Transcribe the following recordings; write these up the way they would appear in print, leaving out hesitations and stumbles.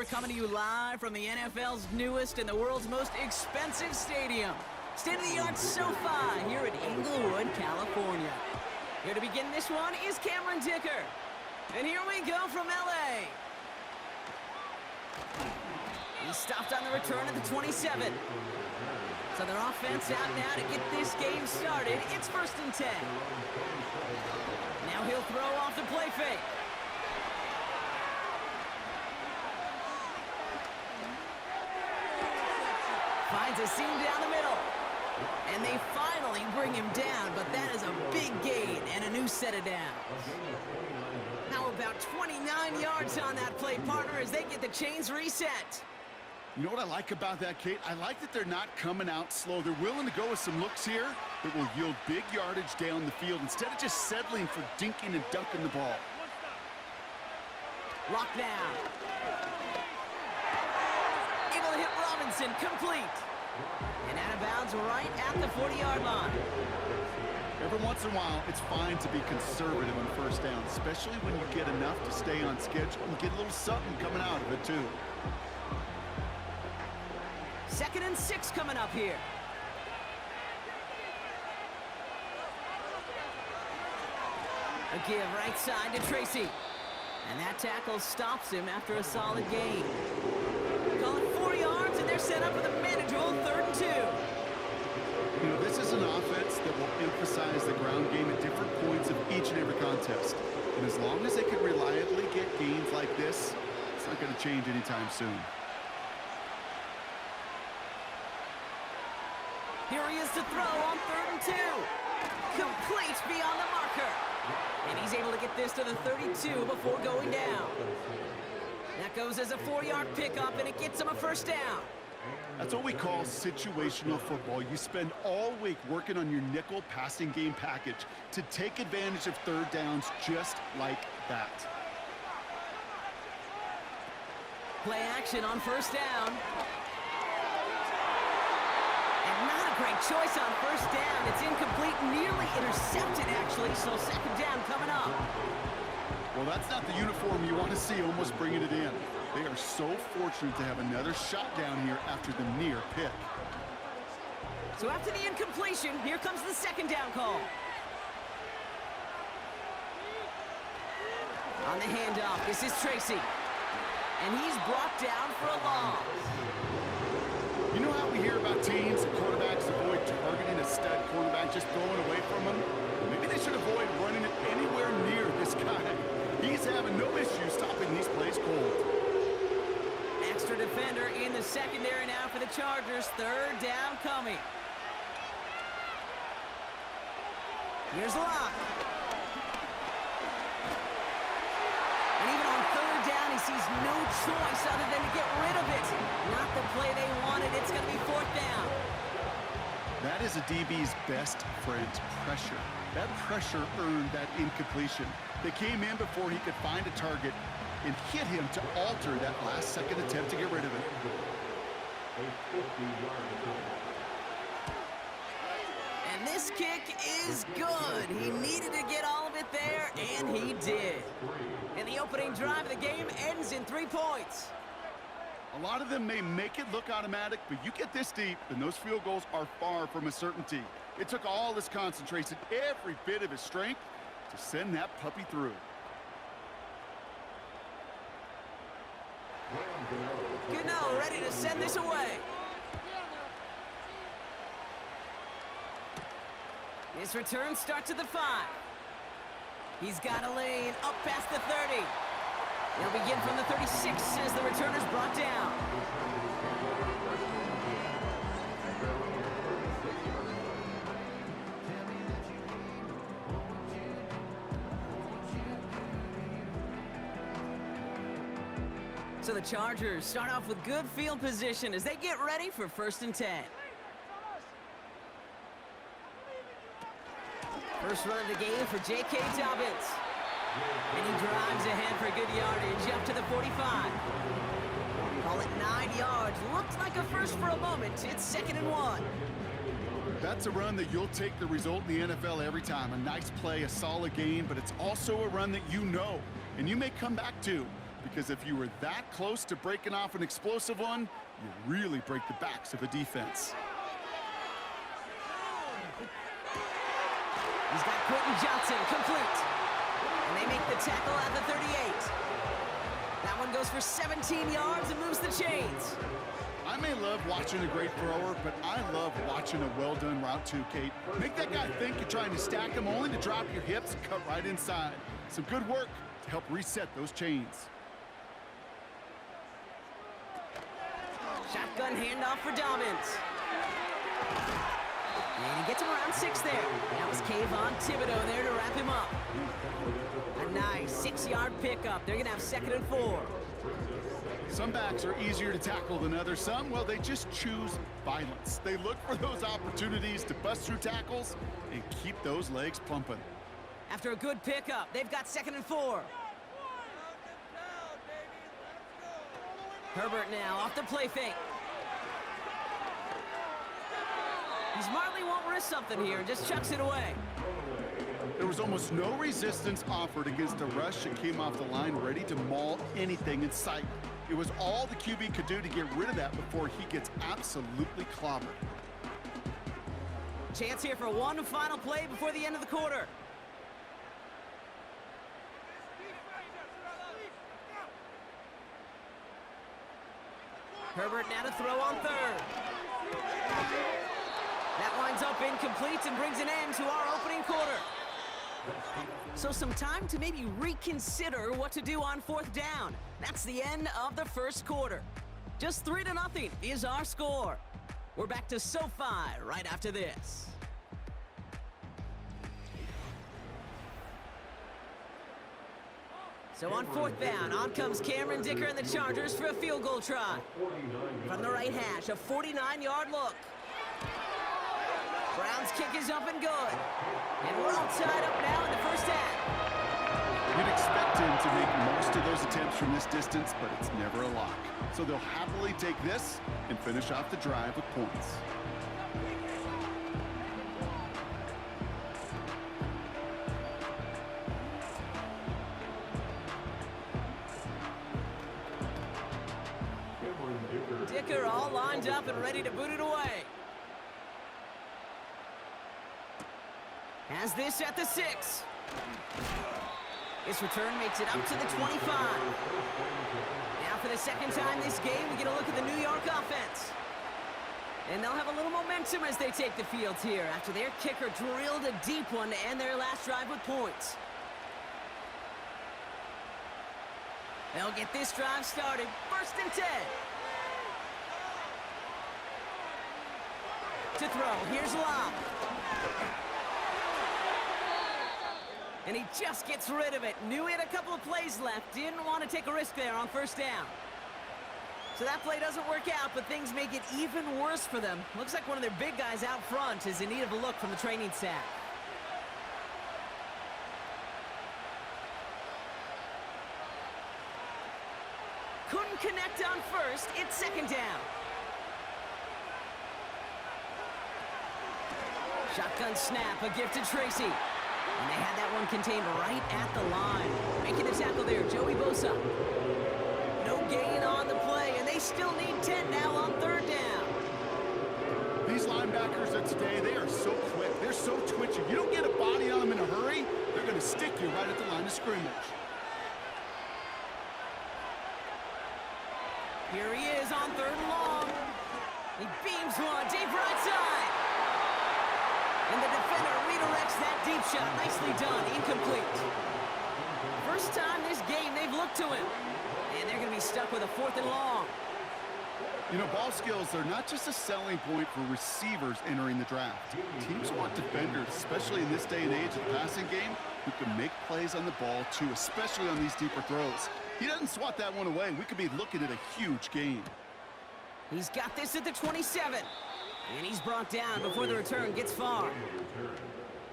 we're coming to you live from the NFL's newest and the world's most expensive stadium. State-of-the-art SoFi here in Inglewood, California. Here to begin this one is Cameron Dicker. And here we go from LA. He stopped on the return at the 27. So their offense out now to get this game started. It's 1st and 10. Now he'll throw off the play fake. Finds a seam down the middle. And they finally bring him down, but that is a big gain and a new set of downs. How about 29 yards on that play, partner, as they get the chains reset? You know what I like about that, Kate? I like that they're not coming out slow. They're willing to go with some looks here that will yield big yardage down the field instead of just settling for dinking and dunking the ball. Lock down. Able to hit Robinson, complete. And out of bounds right at the 40-yard line. Every once in a while, it's fine to be conservative on 1st down, especially when you get enough to stay on schedule and get a little something coming out of it, too. 2nd and 6 coming up here. A give right side to Tracy. And that tackle stops him after a solid gain. Call it 4 yards, and they're set up for the manageable 3rd and 2. You know, this is an offense that will emphasize the ground game at different points of each and every contest. And as long as they can reliably get gains like this, it's not going to change anytime soon. Here he is to throw on 3rd and 2. Complete beyond the marker. And he's able to get this to the 32 before going down. That goes as a 4-yard pickup, and it gets him a 1st down. That's what we call situational football. You spend all week working on your nickel passing game package to take advantage of 3rd downs just like that. Play action on 1st down. And not a great choice on 1st down. It's incomplete, nearly intercepted, actually, so 2nd down coming up. Well, that's not the uniform you want to see almost bringing it in. They are so fortunate to have another shot down here after the near pick. So after the incompletion, here comes the 2nd down call. On the handoff, this is Tracy. And he's brought down for a loss. You know how we hear about teams and quarterbacks avoid targeting a stud quarterback, just throwing away from him? Maybe they should avoid running it anywhere near this guy. He's having no issue stopping these plays cold. Extra defender in the secondary now for the Chargers. 3rd down coming. Here's Locke. And even on 3rd down, he sees no choice other than to get rid of it. Not the play they wanted. It's going to be 4th down. That is a DB's best friend, pressure. That pressure earned that incompletion. They came in before he could find a target and hit him to alter that last-second attempt to get rid of it. And this kick is good. He needed to get all of it there, and he did. And the opening drive of the game ends in 3 points. A lot of them may make it look automatic, but you get this deep, and those field goals are far from a certainty. It took all his concentration, every bit of his strength, to send that puppy through. Gano ready to send this away. His return starts at the 5. He's got a lane up past the 30. He'll begin from the 36 as the returner's brought down. So the Chargers start off with good field position as they get ready for 1st and 10. First run of the game for J.K. Dobbins. And he drives ahead for good yardage up to the 45. Call it 9 yards. Looked like a first for a moment. It's 2nd and 1. That's a run that you'll take the result in the NFL every time. A nice play, a solid game, but it's also a run that you know, and you may come back to. because if you were that close to breaking off an explosive one, you really break the backs of a defense. He's got Quentin Johnson complete. And they make the tackle at the 38. That one goes for 17 yards and moves the chains. I may love watching a great thrower, but I love watching a well-done route too, Kate. Make that guy think you're trying to stack him only to drop your hips and cut right inside. Some good work to help reset those chains. Shotgun handoff for Dobbins. And he gets him around 6 there. That was Kayvon Thibodeau there to wrap him up. A nice 6-yard pickup. They're going to have 2nd and 4. Some backs are easier to tackle than others. Some, well, they just choose violence. They look for those opportunities to bust through tackles and keep those legs pumping. After a good pickup, they've got 2nd and 4. Herbert now off the play fake. He smartly won't risk something here, just chucks it away. There was almost no resistance offered against a rush that came off the line ready to maul anything in sight. It was all the QB could do to get rid of that before he gets absolutely clobbered. Chance here for one final play before the end of the quarter. Herbert now to throw on 3rd. That winds up incomplete and brings an end to our opening quarter. So some time to maybe reconsider what to do on 4th down. That's the end of the first quarter. Just 3-0 is our score. We're back to SoFi right after this. So on 4th down, on comes Cameron Dicker and the Chargers for a field goal try. From the right hash, a 49-yard look. Brown's kick is up and good. And we're all tied up now in the first half. You'd expect him to make most of those attempts from this distance, but it's never a lock. So they'll happily take this and finish off the drive with points. Dicker all lined up and ready to boot it away. Has this at the 6. This return makes it up to the 25. Now for the 2nd time this game, we get a look at the New York offense. And they'll have a little momentum as they take the field here after their kicker drilled a deep one to end their last drive with points. They'll get this drive started. 1st and 10. To throw, here's Love. And he just gets rid of it. Knew he had a couple of plays left. Didn't want to take a risk there on 1st down. So that play doesn't work out, but things make it even worse for them. Looks like one of their big guys out front is in need of a look from the training staff. Couldn't connect on 1st. It's 2nd down. Shotgun snap, a gift to Tracy. And they had that one contained right at the line. Making the tackle there, Joey Bosa. No gain on the play, and they still need 10 now on 3rd down. These linebackers of today, they are so quick. They're so twitchy. You don't get a body on them in a hurry, they're going to stick you right at the line of scrimmage. Here he is on 3rd and long. He beams one deep right side. And the defender redirects that deep shot. Nicely done. Incomplete. First time this game they've looked to him. And they're going to be stuck with a 4th and long. You know, ball skills are not just a selling point for receivers entering the draft. Teams want defenders, especially in this day and age of the passing game, who can make plays on the ball too, especially on these deeper throws. He doesn't swat that one away. We could be looking at a huge gain. He's got this at the 27. And he's brought down before the return gets far.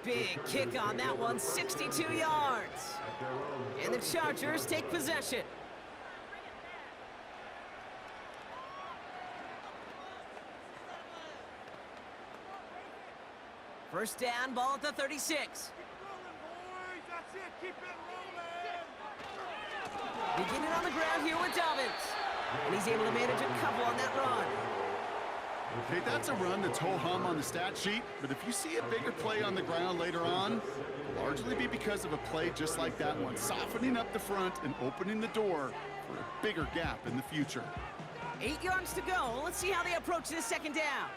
Big kick on that one, 62 yards. And the Chargers take possession. First down, ball at the 36. Beginning on the ground here with Dobbins. And he's able to manage a couple on that run. Okay, that's a run that's ho-hum on the stat sheet, but if you see a bigger play on the ground later on, it'll largely be because of a play just like that one, softening up the front and opening the door for a bigger gap in the future. 8 yards to go. Let's see how they approach this second down.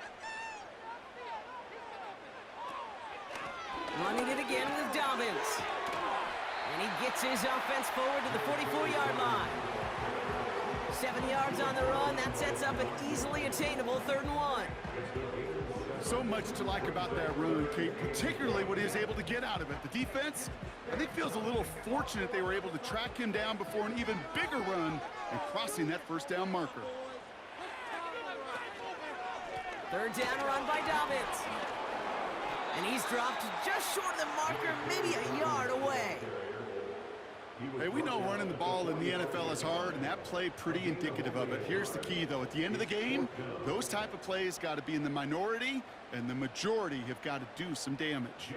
Running it again with Dobbins. And he gets his offense forward to the 44-yard line. 7 yards on the run. That sets up an easily attainable 3rd and 1. So much to like about that run, Kate, particularly what he was able to get out of it. The defense, I think, feels a little fortunate they were able to track him down before an even bigger run and crossing that 1st down marker. 3rd down run by Dobbins. And he's dropped just short of the marker, maybe a yard away. Hey, we know running the ball in the NFL is hard, and that play pretty indicative of it. Here's the key, though. At the end of the game, those type of plays got to be in the minority, and the majority have got to do some damage.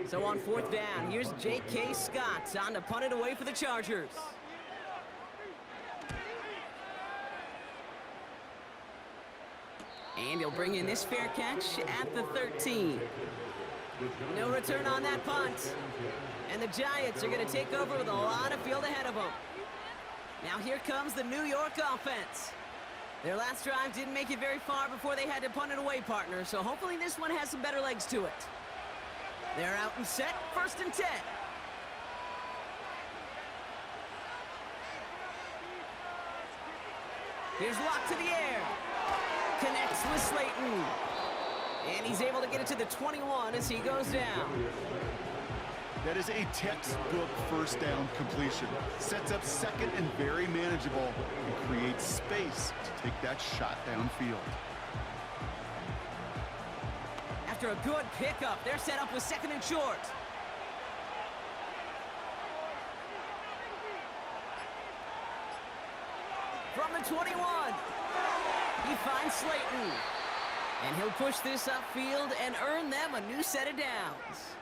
So on 4th down, here's J.K. Scott on to punt it away for the Chargers. And he'll bring in this fair catch at the 13. No return on that punt. And the Giants are going to take over with a lot of field ahead of them. Now here comes the New York offense. Their last drive didn't make it very far before they had to punt it away, partner, so hopefully this one has some better legs to it. They're out and set, 1st and 10. Here's Locke to the air. Connects with Slayton. And he's able to get it to the 21 as he goes down. That is a textbook 1st down completion. Sets up 2nd and very manageable and creates space to take that shot downfield. After a good pickup, they're set up with 2nd and short. From the 21, he finds Slayton. And he'll push this upfield and earn them a new set of downs.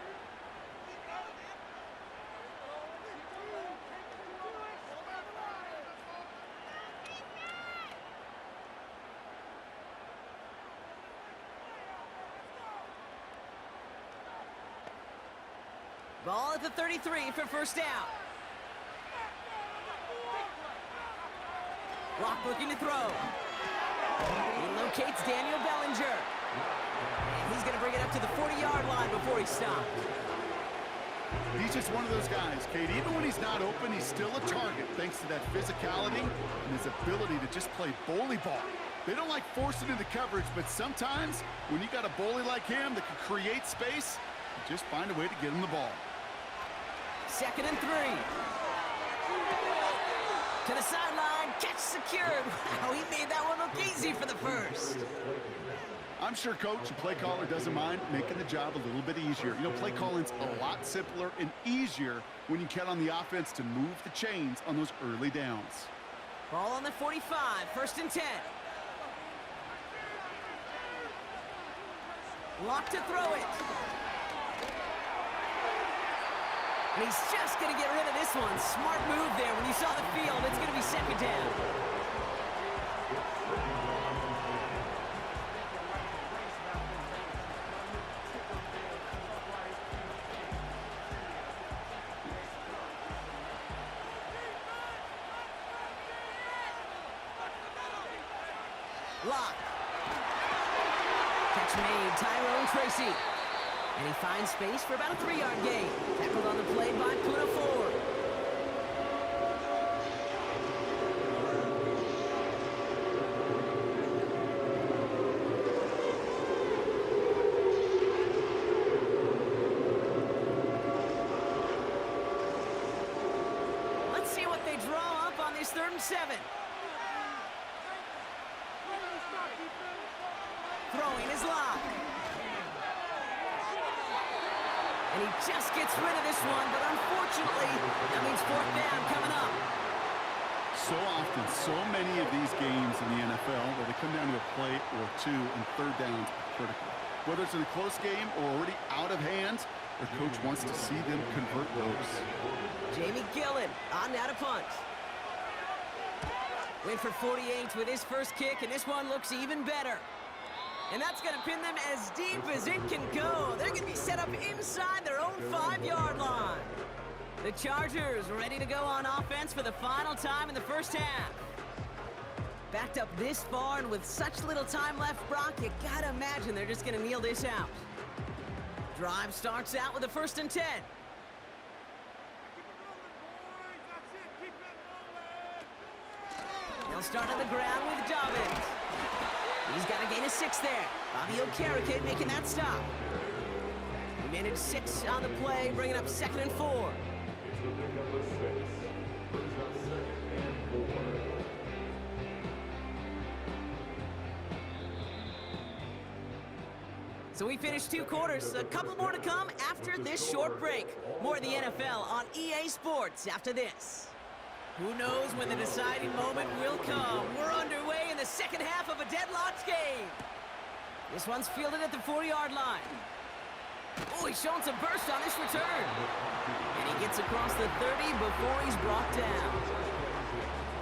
Ball at the 33 for 1st down. Locke looking to throw. He locates Daniel Bellinger. And he's going to bring it up to the 40-yard line before he stopped. He's just one of those guys, Kate. Even when he's not open, he's still a target thanks to that physicality and his ability to just play bully ball. They don't like forcing into coverage, but sometimes when you got a bully like him that can create space, you just find a way to get him the ball. 2nd and 3. To the sideline, catch secured. Wow, he made that one look easy for the 1st. I'm sure coach and play caller doesn't mind making the job a little bit easier. You know, play calling's a lot simpler and easier when you count on the offense to move the chains on those early downs. Ball on the 45, 1st and 10. Locke to throw it. And he's just going to get rid of this one. Smart move there. When you saw the field, it's going to be 2nd down. Locke. Catch made, Tyrone Tracy. And he finds space for about a 3-yard gain. Tackled on the play by Puna Ford. Let's see what they draw up on this 3rd and 7. Throwing is Locke. And he just gets rid of this one, but unfortunately, that means fourth down coming up. So often, so many of these games in the NFL where they come down to a play or two and third downs are critical. Whether it's in a close game or already out of hand, their coach wants to see them convert those. Jamie Gillen on now to punt. Went for 48 with his first kick, and this one looks even better. And that's going to pin them as deep as it can go. They're going to be set up inside their own 5-yard line. The Chargers ready to go on offense for the final time in the first half. Backed up this far and with such little time left, Brock, you got to imagine they're just going to kneel this out. Drive starts out with a 1st and 10. They'll start on the ground with Dobbins. He's got a gain of 6 there. Bobby Okereke making that stop. He managed 6 on the play, bringing up 2nd and 4. So we finished 2 quarters. A couple more to come after this short break. More of the NFL on EA Sports after this. Who knows when the deciding moment will come? We're underway in the second half of a deadlocked game. This one's fielded at the 40-yard line. Oh, he's showing some burst on this return. And he gets across the 30 before he's brought down.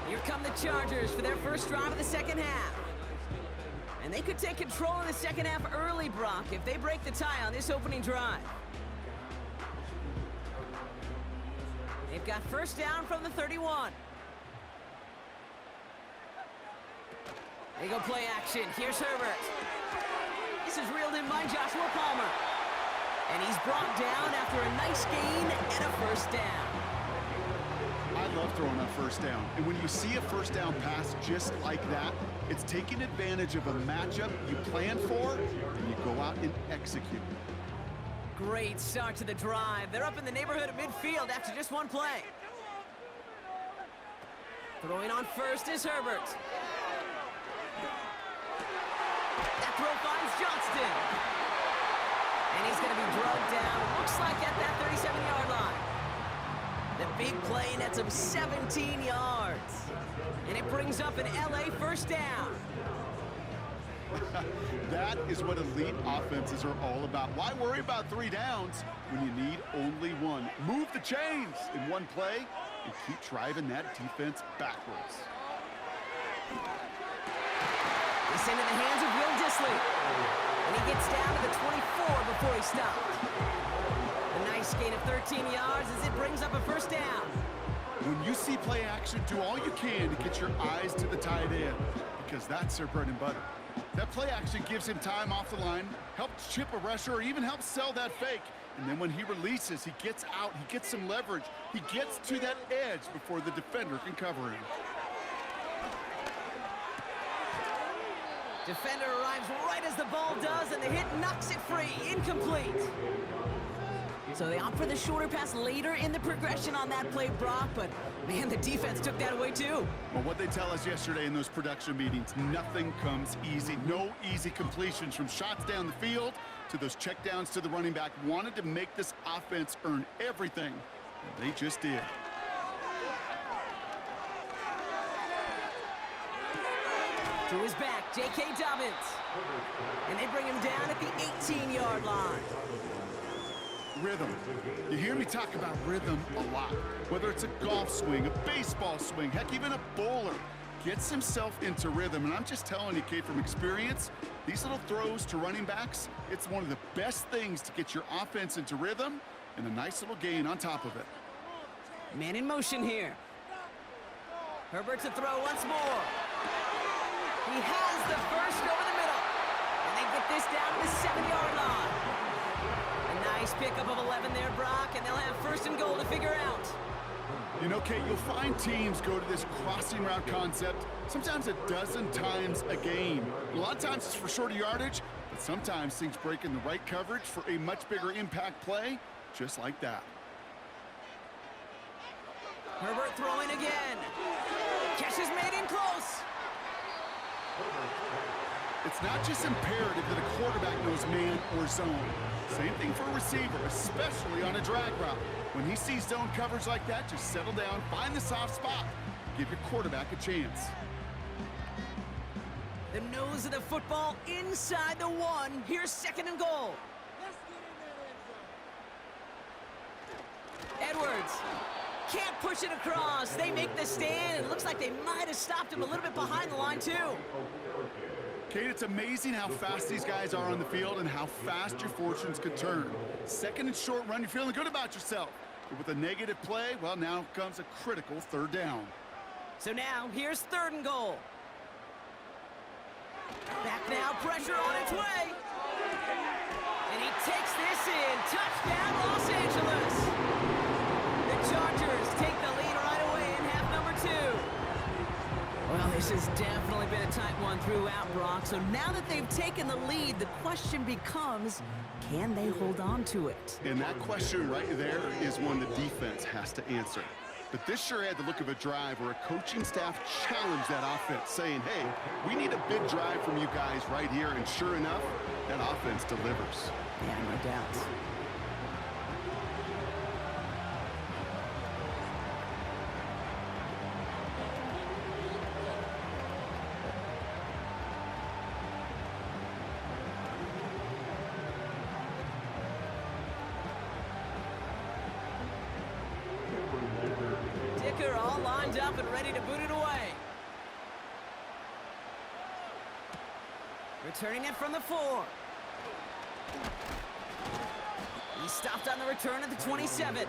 Here come the Chargers for their first drive of the second half. And they could take control in the second half early, Brock, if they break the tie on this opening drive. They've got first down from the 31. They go play action. Here's Herbert. This is reeled in by Joshua Palmer. And he's brought down after a nice gain and a first down. I love throwing on first down. And when you see a first down pass just like that, it's taking advantage of a matchup you plan for, and you go out and execute. Great start to the drive. They're up in the neighborhood of midfield after just one play. Throwing on first is Herbert. That throw finds Johnston. And he's going to be drugged down, looks like at that 37-yard line. The big play nets him 17 yards. And it brings up an LA first down. That is what elite offenses are all about. Why worry about 3 downs when you need only 1? Move the chains in one play and keep driving that defense backwards. It's into the hands of Will Dissly. And he gets down to the 24 before he stopped. A nice gain of 13 yards as it brings up a first down. When you see play action, do all you can to get your eyes to the tight end, because that's their bread and butter. That play action gives him time off the line, helps chip a rusher, or even helps sell that fake. And then when he releases, he gets out, he gets some leverage. He gets to that edge before the defender can cover him. Defender arrives right as the ball does, and the hit knocks it free. Incomplete. So they opt for the shorter pass later in the progression on that play, Brock, but man, the defense took that away too. Well, what they tell us yesterday in those production meetings, nothing comes easy. No easy completions, from shots down the field to those checkdowns to the running back. Wanted to make this offense earn everything, and they just did. To his back, J.K. Dobbins. And they bring him down at the 18-yard line. Rhythm. You hear me talk about rhythm a lot. Whether it's a golf swing, a baseball swing, heck, even a bowler gets himself into rhythm. And I'm just telling you, Kate, from experience, these little throws to running backs, it's one of the best things to get your offense into rhythm, and a nice little gain on top of it. Man in motion here. Herbert to throw once more. He has the first over the middle. And they get this down to the 7-yard line. A nice pickup of 11 there, Brock, and they'll have first and goal to figure out. You know, Kate, you'll find teams go to this crossing route concept sometimes a dozen times a game. A lot of times it's for shorter yardage, but sometimes things break in the right coverage for a much bigger impact play, just like that. Herbert throwing again. Catch is made in close. It's not just imperative that a quarterback knows man or zone. Same thing for a receiver, especially on a drag route. When he sees zone coverage like that, just settle down, find the soft spot. Give your quarterback a chance. The nose of the football inside the 1. Here's 2nd and goal. Edwards can't push it across. They make the stand. It looks like they might have stopped him a little bit behind the line, too. Kate, it's amazing how fast these guys are on the field and how fast your fortunes could turn. 2nd and short run, you're feeling good about yourself. But with a negative play, well, now comes a critical 3rd down. So now, here's 3rd and goal. Back now, pressure on its way. And he takes this in. Touchdown, Los Angeles. The Chargers take the lead right away in half number 2. Well, this has definitely been a tight one throughout, Brock. So now that they've taken the lead, the question becomes, can they hold on to it? And that question right there is one the defense has to answer. But this sure had the look of a drive where a coaching staff challenged that offense, saying, hey, we need a big drive from you guys right here. And sure enough, that offense delivers. Yeah, no doubt. All lined up and ready to boot it away. Returning it from the 4. He stopped on the return at the 27.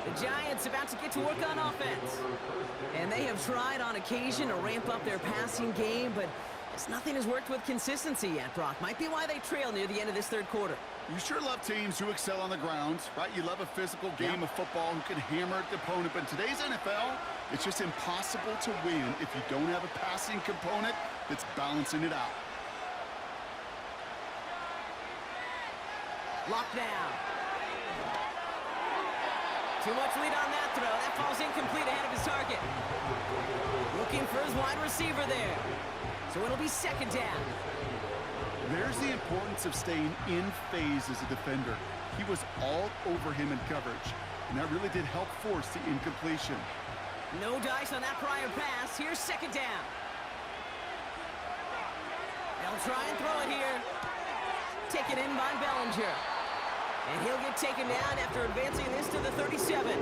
The Giants about to get to work on offense. And they have tried on occasion to ramp up their passing game, but nothing has worked with consistency yet, Brock. Might be why they trail near the end of this 3rd quarter. You sure love teams who excel on the ground, right? You love a physical game of football who can hammer the opponent. But in today's NFL, it's just impossible to win if you don't have a passing component that's balancing it out. Locked down. Too much lead on that throw. That falls incomplete ahead of his target. Looking for his wide receiver there. So it'll be 2nd down. There's the importance of staying in phase as a defender. He was all over him in coverage, and that really did help force the incompletion. No dice on that prior pass. Here's 2nd down. They'll try and throw it here. Taken in by Bellinger. And he'll get taken down after advancing this to the 37.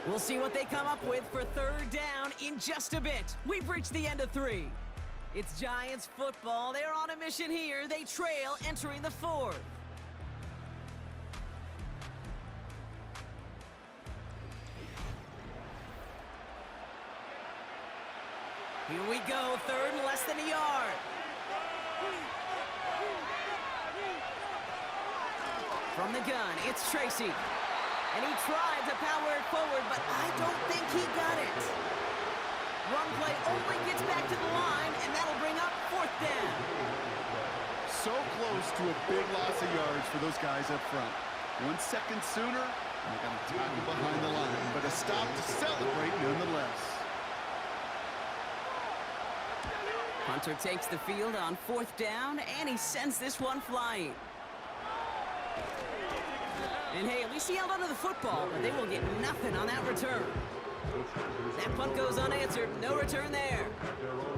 We'll see what they come up with for 3rd down in just a bit. We've reached the end of 3. It's Giants football. They're on a mission here. They trail entering the 4th. Here we go, 3rd and less than a yard. From the gun, it's Tracy. And he tried to power it forward, but I don't think he got it. Run play only gets back to the line, and that'll bring up 4th down. So close to a big loss of yards for those guys up front. 1 second sooner, and they got to tackle behind the line, but a stop to celebrate nonetheless. Hunter takes the field on 4th down, and he sends this one flying. And hey, at least he held onto the football, but they will get nothing on that return. That punt goes unanswered. No return there.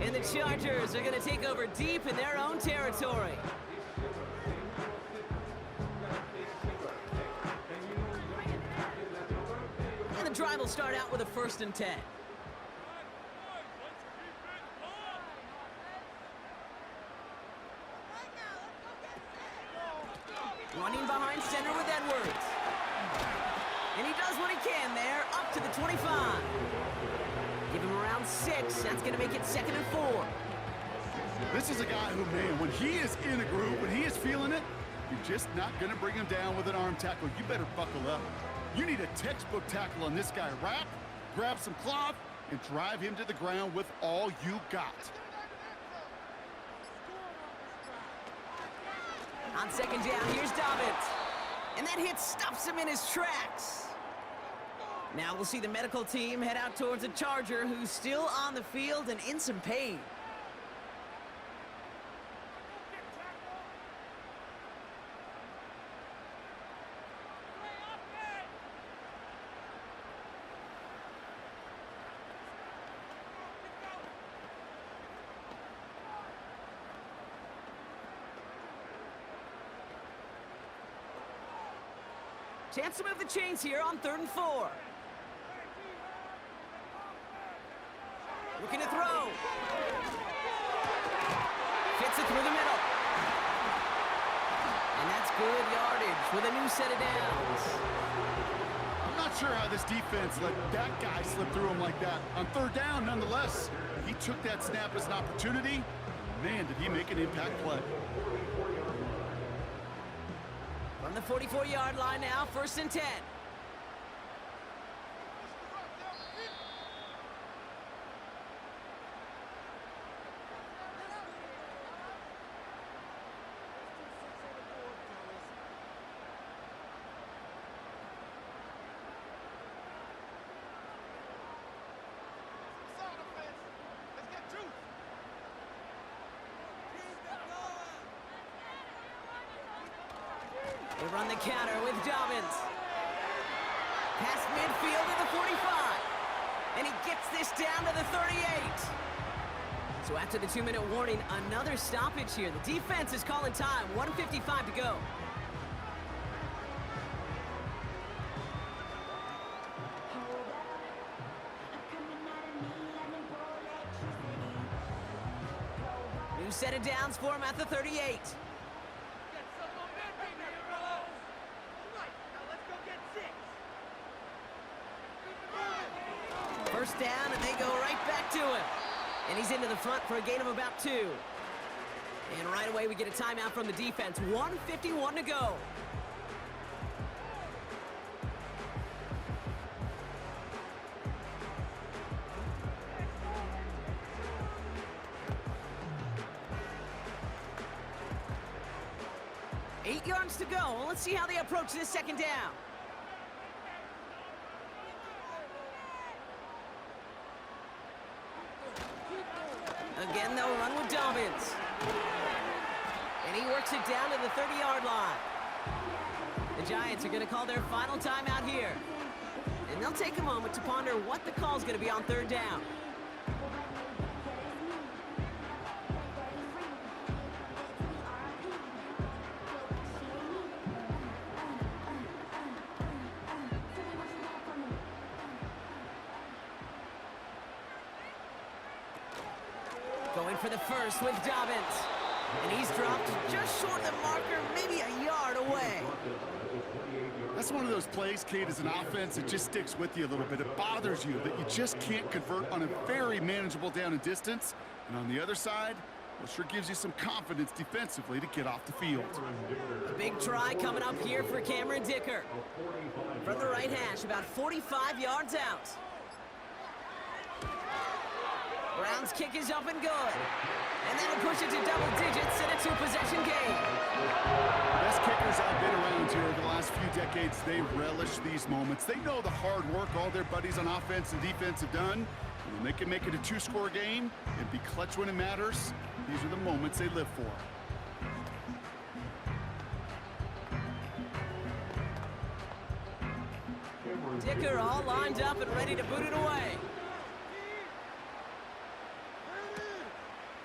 And the Chargers are going to take over deep in their own territory. And the drive will start out with a 1st and 10. Running behind center with Edwards. And he does what he can there, up to the 25. Give him around 6. That's going to make it 2nd and 4. This is a guy who, man, when he is in a groove, when he is feeling it, you're just not going to bring him down with an arm tackle. You better buckle up. You need a textbook tackle on this guy. Wrap, grab some cloth, and drive him to the ground with all you got. On second down, here's Dobbins. And that hit stops him in his tracks. Now we'll see the medical team head out towards a Charger who's still on the field and in some pain. Chance to move the chains here on 3rd and 4. Looking to throw. Fits it through the middle. And that's good yardage with a new set of downs. I'm not sure how this defense let that guy slip through him like that. On 3rd down, nonetheless, he took that snap as an opportunity. Man, did he make an impact play. From the 44-yard line now, 1st and 10. They run the counter with Dobbins. Past midfield to the 45. And he gets this down to the 38. So after the 2-minute warning, another stoppage here. The defense is calling time. 1:55 to go. New set of downs for him at the 38. First down, and they go right back to him. And he's into the front for a gain of about 2. And right away, we get a timeout from the defense. 1:51 to go. Eight yards to go. Let's see how they approach this second down. Again, they'll run with Dobbins. And he works it down to the 30-yard line. The Giants are going to call their final timeout here. And they'll take a moment to ponder what the call is going to be on 3rd down. Going for the first with Dobbins. And he's dropped just short of the marker, maybe a yard away. That's one of those plays, Kate, as an offense, it just sticks with you a little bit. It bothers you that you just can't convert on a very manageable down and distance. And on the other side, well, sure gives you some confidence defensively to get off the field. A big try coming up here for Cameron Dicker. From the right hash, about 45 yards out. Brown's kick is up and good. And that'll push it to double digits in a 2-possession game. Best kickers I've been around here over the last few decades, they relish these moments. They know the hard work all their buddies on offense and defense have done. And when they can make it a 2-score game and be clutch when it matters, these are the moments they live for. Dicker all lined up and ready to boot it away.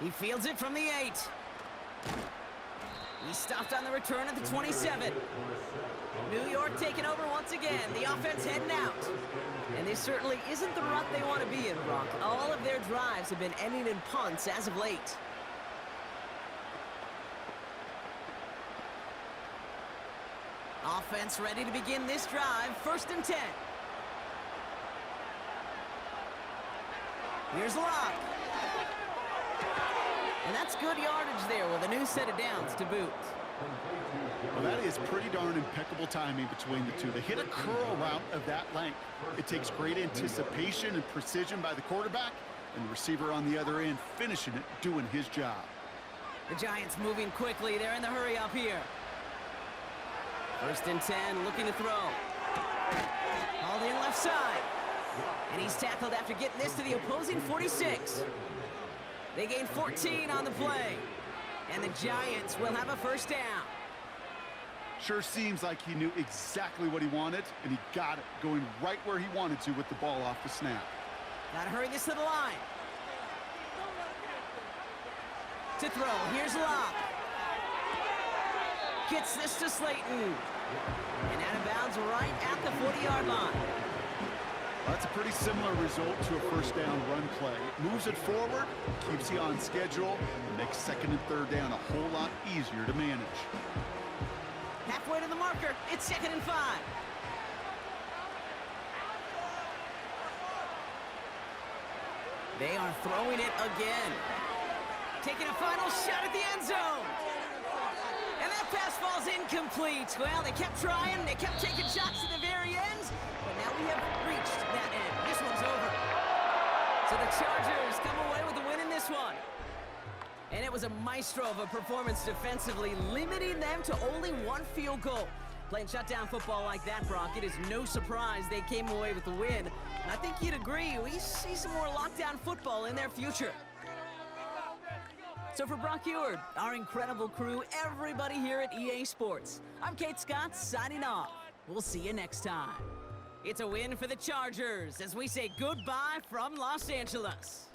He fields it from the 8. He stopped on the return at the 27. New York taking over once again. The offense heading out. And this certainly isn't the rut they want to be in, Brock. All of their drives have been ending in punts as of late. Offense ready to begin this drive. 1st and 10. Here's Locke. And that's good yardage there with a new set of downs to boot. Well, that is pretty darn impeccable timing between the two. They hit a curl route of that length. It takes great anticipation and precision by the quarterback, and the receiver on the other end finishing it, doing his job. The Giants moving quickly. They're in the hurry up here. First and 10, looking to throw. Hauled in left side. And he's tackled after getting this to the opposing 46. They gain 14 on the play. And the Giants will have a first down. Sure seems like he knew exactly what he wanted, and he got it, going right where he wanted to with the ball off the snap. Gotta hurry this to the line. To throw, here's Locke. Gets this to Slayton. And out of bounds right at the 40-yard line. That's a pretty similar result to a first down run play. Moves it forward, keeps you on schedule, and makes second and third down a whole lot easier to manage. Halfway to the marker, it's 2nd and 5. They are throwing it again. Taking a final shot at the end zone. And that pass falls incomplete. Well, they kept trying, they kept taking shots to the very end, but now we have reached that end. This one's over. So the Chargers come away with the win in this one. And it was a maestro of a performance defensively, limiting them to only one field goal. Playing shutdown football like that, Brock, it is no surprise they came away with the win. And I think you'd agree, we see some more lockdown football in their future. So for Brock Eward, our incredible crew, everybody here at EA Sports, I'm Kate Scott signing off. We'll see you next time. It's a win for the Chargers as we say goodbye from Los Angeles.